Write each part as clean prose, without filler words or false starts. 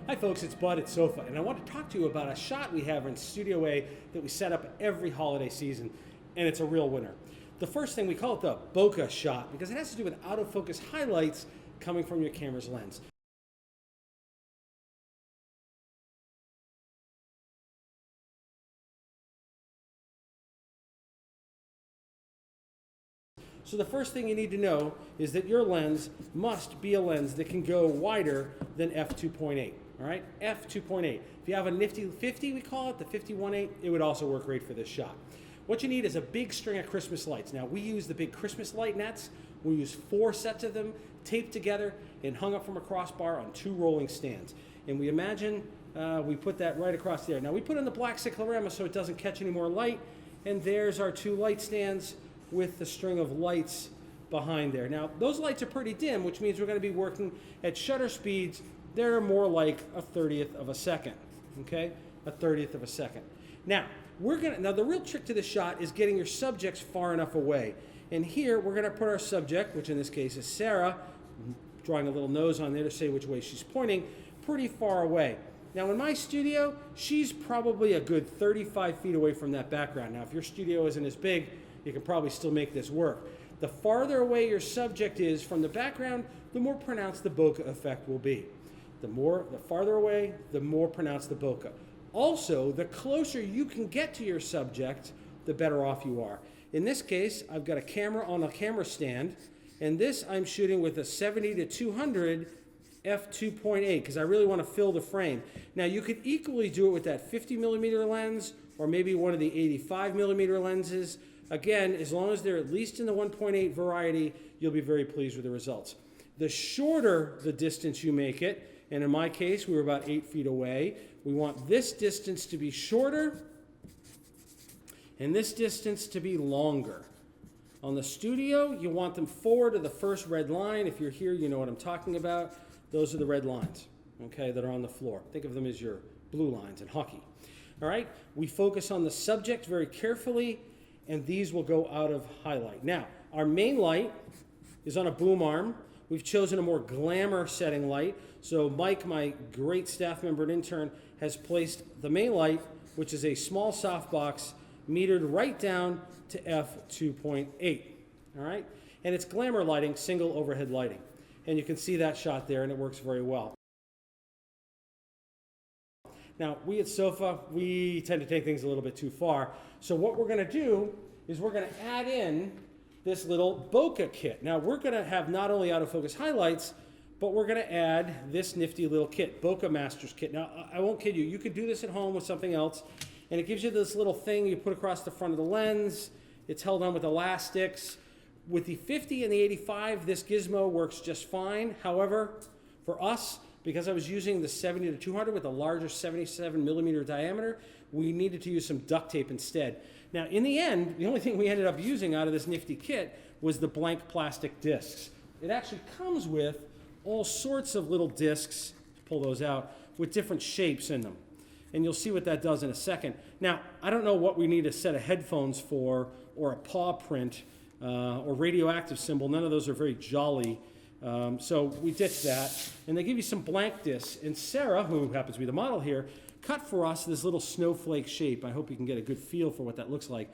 Hi folks, it's Bud at SOPHA, and I want to talk to you about a shot we have in Studio A that we set up every holiday season, and it's a real winner. The first thing, we call it the Bokeh shot because it has to do with out of focus highlights coming from your camera's lens. So the first thing you need to know is that your lens must be a lens that can go wider than f2.8. All right, f2.8. If you have a nifty 50, we call it, the 51.8, it would also work great for this shot. What you need is a big string of Christmas lights. Now, we use the big Christmas light nets. We use 4 sets of them taped together and hung up from a crossbar on 2 rolling stands. And we imagine we put that right across there. Now, we put in the black cyclorama so it doesn't catch any more light. And there's our 2 light stands with the string of lights behind there. Now, those lights are pretty dim, which means we're going to be working at shutter speeds. They're more like a 30th of a second, okay? A 30th of a second. Now, the real trick to the shot is getting your subjects far enough away. And here, we're gonna put our subject, which in this case is Sarah, drawing a little nose on there to say which way she's pointing, pretty far away. Now, in my studio, she's probably a good 35 feet away from that background. Now, if your studio isn't as big, you can probably still make this work. The farther away your subject is from the background, the more pronounced the bokeh effect will be. The farther away, the more pronounced the bokeh. Also, the closer you can get to your subject, the better off you are. In this case, I've got a camera on a camera stand, and this I'm shooting with a 70 to 200 f2.8 because I really want to fill the frame. Now, you could equally do it with that 50 millimeter lens or maybe one of the 85 millimeter lenses. Again, as long as they're at least in the 1.8 variety, you'll be very pleased with the results. The shorter the distance you make it, and in my case, we were about 8 feet away. We want this distance to be shorter and this distance to be longer. On the studio, you want them forward to the first red line. If you're here, you know what I'm talking about. Those are the red lines, okay, that are on the floor. Think of them as your blue lines in hockey. All right, we focus on the subject very carefully, and these will go out of highlight. Now, our main light is on a boom arm. We've chosen a more glamour setting light. So Mike, my great staff member and intern, has placed the main light, which is a small softbox, metered right down to f2.8. All right? And it's glamour lighting, single overhead lighting. And you can see that shot there, and it works very well. Now, we at SOPHA, we tend to take things a little bit too far. So what we're going to do is we're going to add in this little bokeh kit. Now, we're going to have not only out of focus highlights, but we're going to add this nifty little kit, Bokeh Masters kit. Now, I won't kid you. You could do this at home with something else, and it gives you this little thing you put across the front of the lens. It's held on with elastics. With the 50 and the 85, this gizmo works just fine. However, for us, because I was using the 70 to 200 with a larger 77 millimeter diameter, we needed to use some duct tape instead. Now, in the end, the only thing we ended up using out of this nifty kit was the blank plastic discs. It actually comes with all sorts of little discs, pull those out, with different shapes in them. And you'll see what that does in a second. Now, I don't know what we need a set of headphones for, or a paw print, or radioactive symbol. None of those are very jolly. So we ditched that. And they give you some blank discs. And Sarah, who happens to be the model here, cut for us this little snowflake shape. I hope you can get a good feel for what that looks like.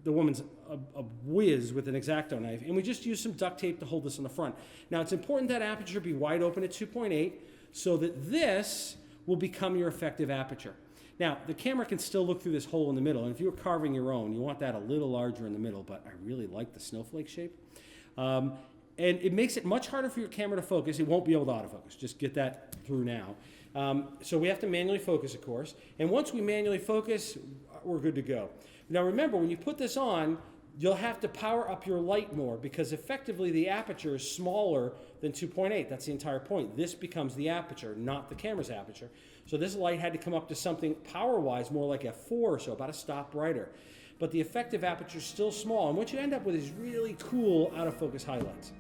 The woman's a whiz with an X-Acto knife. And we just used some duct tape to hold this on the front. Now, it's important that aperture be wide open at 2.8 so that this will become your effective aperture. Now, the camera can still look through this hole in the middle. And if you're carving your own, you want that a little larger in the middle. But I really like the snowflake shape. And it makes it much harder for your camera to focus. It won't be able to autofocus. Just get that through now. So we have to manually focus, of course. And once we manually focus, we're good to go. Now remember, when you put this on, you'll have to power up your light more because effectively the aperture is smaller than 2.8. That's the entire point. This becomes the aperture, not the camera's aperture. So this light had to come up to something power-wise more like f4 or so, about a stop brighter. But the effective aperture is still small. And what you end up with is really cool out-of-focus highlights.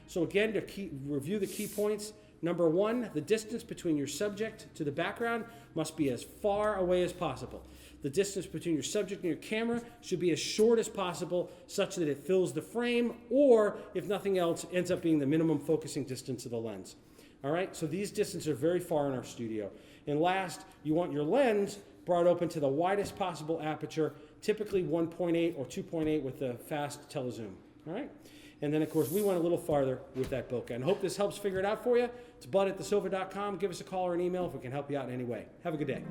So again, to review the key points, Number one, the distance between your subject to the background must be as far away as possible. The distance between your subject and your camera should be as short as possible, such that it fills the frame, or if nothing else, ends up being the minimum focusing distance of the lens. All right, so these distances are very far in our studio. And last, you want your lens brought open to the widest possible aperture, typically 1.8 or 2.8 with the fast telezoom. All right, and then of course we went a little farther with that bokeh. And hope this helps figure it out for you. It's bud@thesopha.com. Give us a call or an email if we can help you out in any way. Have a good day.